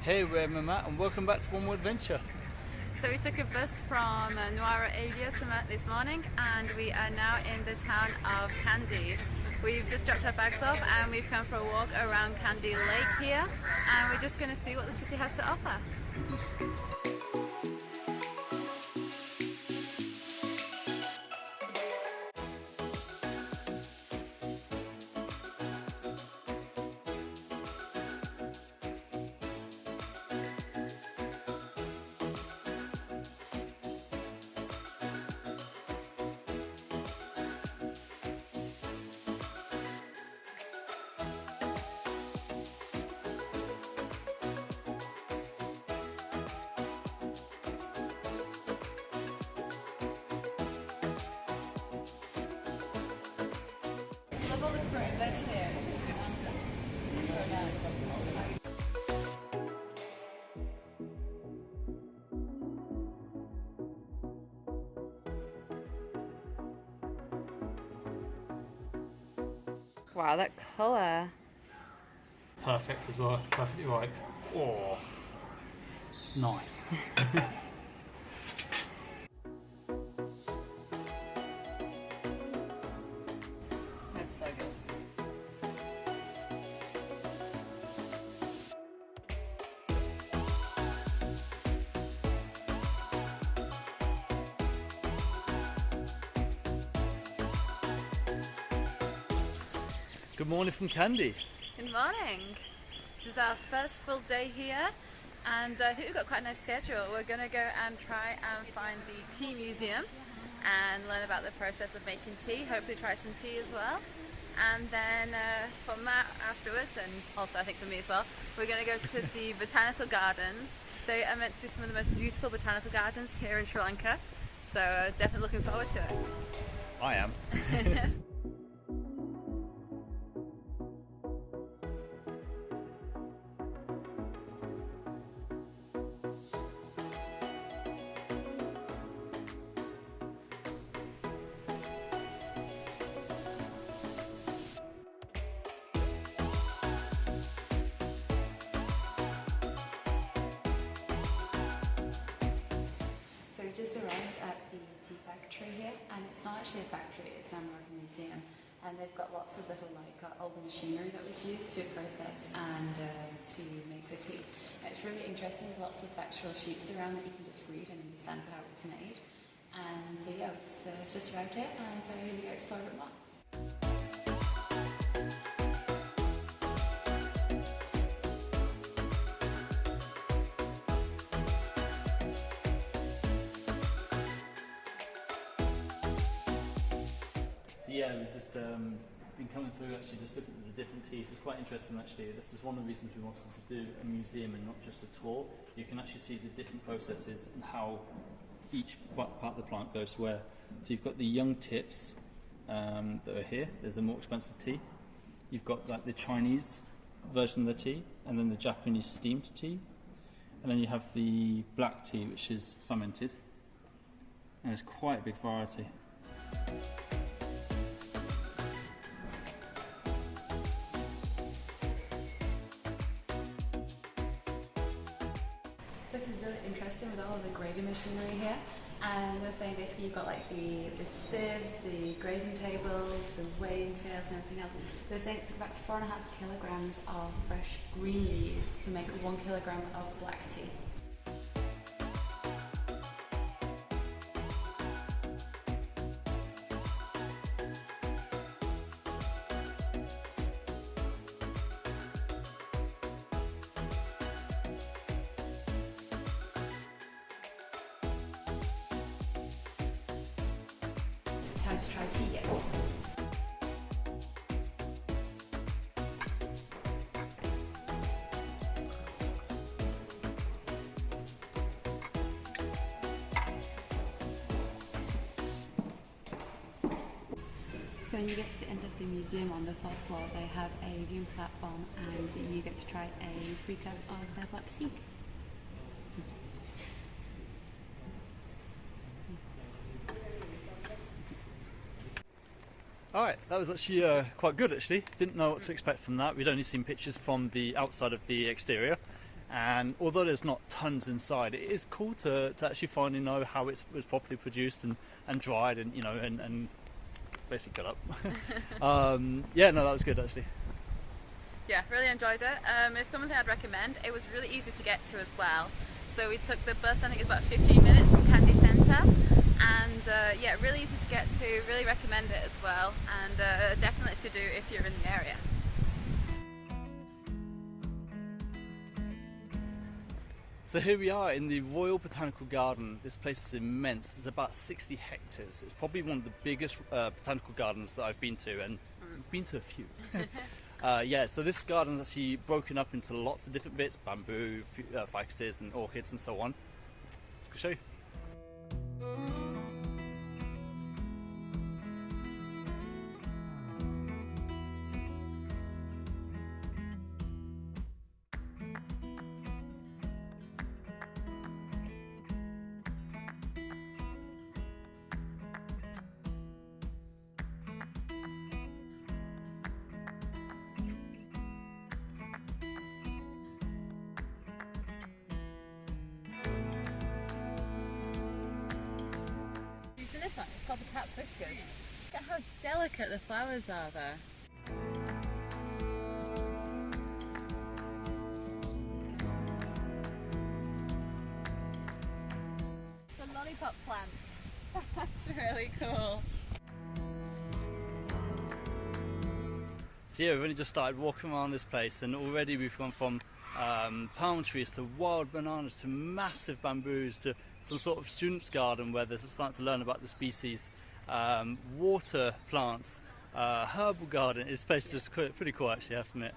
Hey, we're Matt and welcome back to One More Adventure. So we took a bus from Nuara Elias this morning and we are now in the town of Kandy. We've just dropped our bags off and we've come for a walk around Kandy Lake here, and we're just going to see what the city has to offer. Love all the fruit and veg here. So nice. Wow, that colour. Perfect as well, perfectly ripe. Oh, nice. That's so good. Good morning from Kandy. Good morning. This is our first full day here, and I think we've got quite a nice schedule. We're going to go and try and find the tea museum and learn about the process of making tea, hopefully try some tea as well. And then for Matt afterwards, and also I think for me as well, we're going to go to the botanical gardens. They are meant to be some of the most beautiful botanical gardens here in Sri Lanka, so definitely looking forward to it. I am. So we just arrived at the tea factory here, and it's not actually a factory, it's now more of a museum. And they've got lots of little old machinery that was used to process and to make the tea. And it's really interesting, there's lots of factual sheets around that you can just read and understand how it was made. And so yeah, we just arrived here, and so we're going to go explore a bit more. Yeah, we've just been coming through actually just looking at the different teas. It was quite interesting actually. This is one of the reasons we wanted to do a museum and not just a tour. You can actually see the different processes and how each part of the plant goes to where. So you've got the young tips that are here. There's the more expensive tea. You've got like the Chinese version of the tea, and then the Japanese steamed tea, and then you have the black tea, which is fermented, and it's quite a big variety. This is really interesting with all of the grading machinery here, and they're saying basically you've got like the sieves, the grading tables, the weighing scales and everything else. They're saying it's about 4.5 kilograms of fresh green leaves to make 1 kilogram of black tea. Time to try tea yet. So when you get to the end of the museum on the 4th floor, they have a viewing platform and you get to try a free cup of their black tea. Alright, that was actually quite good actually. Didn't know what to expect from that. We'd only seen pictures from the outside of the exterior, And although there's not tons inside, it is cool to actually finally know how it was properly produced and dried and and basically cut up. Yeah, no, that was good actually. Yeah, really enjoyed it. It's something I'd recommend. It was really easy to get to as well. So we took the bus, I think it's about 15 minutes from Kandy Centre, and yeah, really easy to get to, really recommend it as well, and definitely to do if you're in the area. So here we are in the Royal Botanical Garden. This place is immense. It's about 60 hectares. It's probably one of the biggest botanical gardens that I've been to, and I've been to a few. Yeah, so this garden is actually broken up into lots of different bits, bamboo, ficuses and orchids and so on. Let's go show you. This one, it's called the cat's whiskers. Look at how delicate the flowers are there. The lollipop plant. That's really cool. So yeah, we've only just started walking around this place, and already we've gone from palm trees to wild bananas to massive bamboos to some sort of student's garden where they're starting to learn about the species, water plants, herbal garden. This place is just pretty cool actually, I have to admit.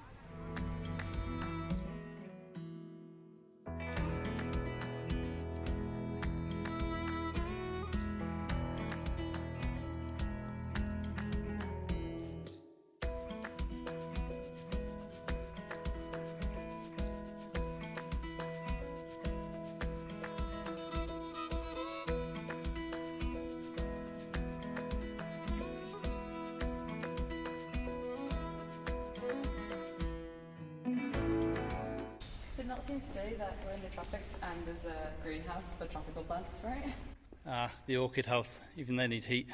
Did not seem to say that we're in the tropics and there's a greenhouse for tropical plants, right? Ah, the orchid house, even they need heat.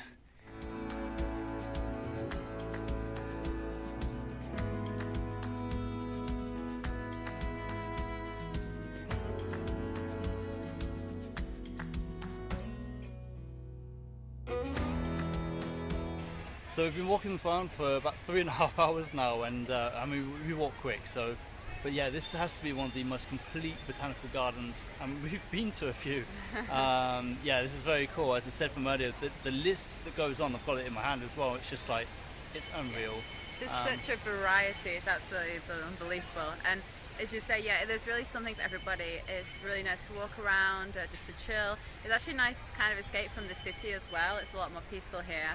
So we've been walking around for about 3.5 hours now, and I mean we walk quick, so. But yeah, this has to be one of the most complete botanical gardens, and we've been to a few. Yeah, this is very cool. As I said from earlier, the list that goes on, I've got it in my hand as well, it's just like, it's unreal. There's such a variety, it's absolutely unbelievable. And as you say, yeah, there's really something for everybody. It's really nice to walk around, just to chill. It's actually a nice kind of escape from the city as well. It's a lot more peaceful here.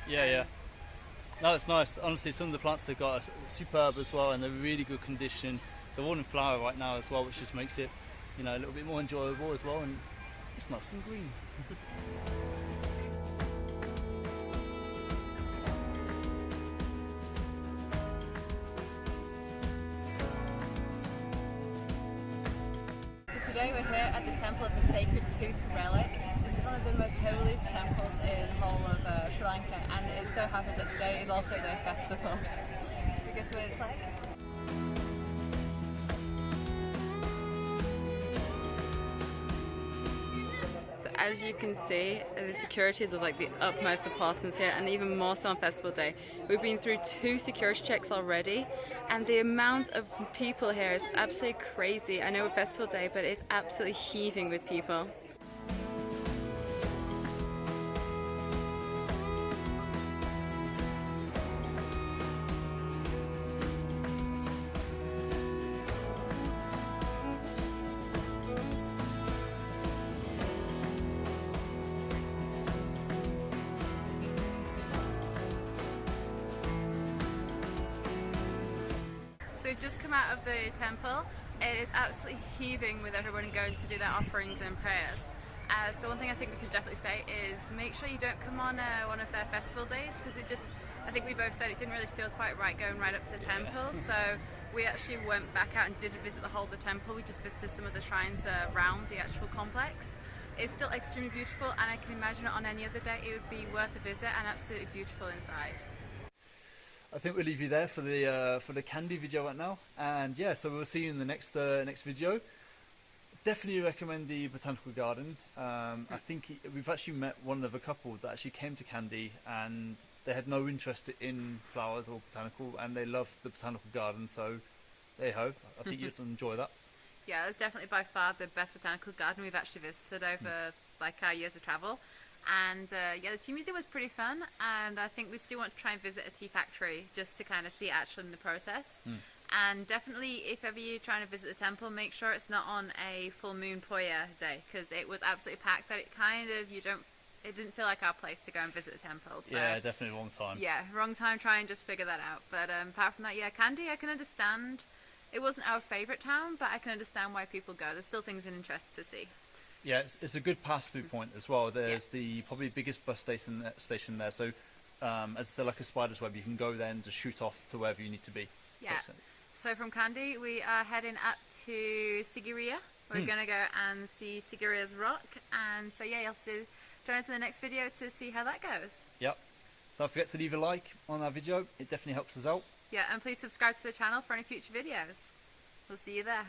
Yeah, yeah. No, it's nice. Honestly, some of the plants they've got are superb as well, and they're really good condition. They're all in flower right now as well, which just makes it, a little bit more enjoyable as well, and it's nice and green. So today we're here at the Temple of the Sacred Tooth Relic. This is one of the most holiest temples in the whole of Sri Lanka, and it so happens that today is also their festival. Guess what it's like? As you can see, the security is of like the utmost importance here, and even more so on festival day. We've been through 2 security checks already, and the amount of people here is absolutely crazy. I know it's festival day, but it's absolutely heaving with people. So we've just come out of the temple. It is absolutely heaving with everyone going to do their offerings and prayers. So one thing I think we could definitely say is make sure you don't come on one of their festival days, because I think we both said it didn't really feel quite right going right up to the temple. So We actually went back out and didn't visit the whole of the temple. We just visited some of the shrines around the actual complex. It's still extremely beautiful, and I can imagine on any other day it would be worth a visit and absolutely beautiful inside. I think we'll leave you there for the Kandy video right now, and yeah, so we'll see you in the next video. Definitely recommend the botanical garden. I think we've actually met one other couple that actually came to Kandy, and they had no interest in flowers or botanical, and they loved the botanical garden. So there you go. I think you'd enjoy that. Yeah, it was definitely by far the best botanical garden we've actually visited over like our years of travel. And yeah, the tea museum was pretty fun, and I think we still want to try and visit a tea factory just to kind of see it actually in the process. And definitely, if ever you're trying to visit the temple, make sure it's not on a full moon Poya day, because it was absolutely packed. That it didn't feel like our place to go and visit the temple. So, yeah, definitely wrong time. Yeah, wrong time. Try and just figure that out. But apart from that, yeah, Kandy, I can understand. It wasn't our favourite town, but I can understand why people go. There's still things in interest to see. Yeah, it's a good pass-through point as well. There's the probably biggest bus station there. So, as I said, like a spider's web, you can go there and just shoot off to wherever you need to be. Yeah. So from Kandy, we are heading up to Sigiriya. We're going to go and see Sigiriya's rock. And so yeah, you'll join us in the next video to see how that goes. Yep. Don't forget to leave a like on our video. It definitely helps us out. Yeah, and please subscribe to the channel for any future videos. We'll see you there.